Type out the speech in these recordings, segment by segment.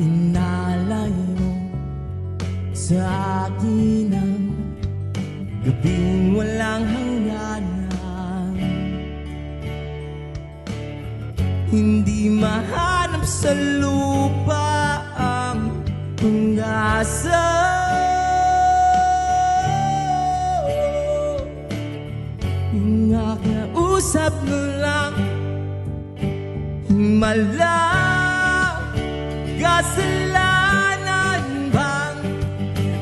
Inalay mo sa akin ang gabing walang hangganan. Hindi mahanap sa lupa ang pag-asa. Nakakausap mo lang himala. Kasalanan bang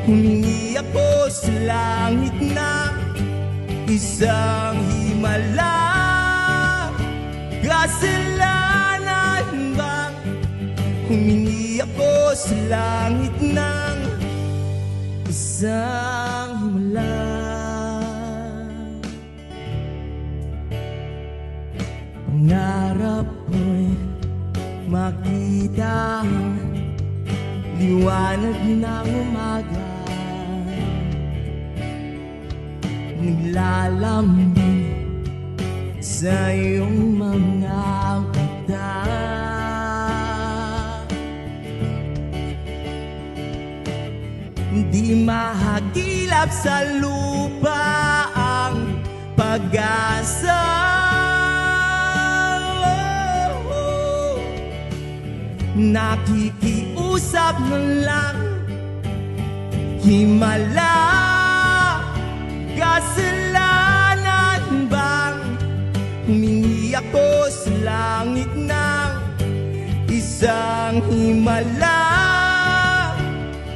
humingi ako sa langit na isang himala? Kasalanan bang humingi ako sa langit ng isang himala? Pangarap ko'y makita ang liwanag ng umaga, naglalambing sa iyong mga mata. Di mahagilap sa lupa ang pag-asa. Nakikiusap na lang himala. Kasalanan bang humingi ako sa langit ng isang himala?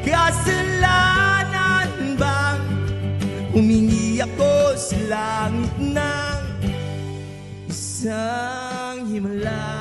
Kasalanan bang humingi ako sa langit ng isang himala?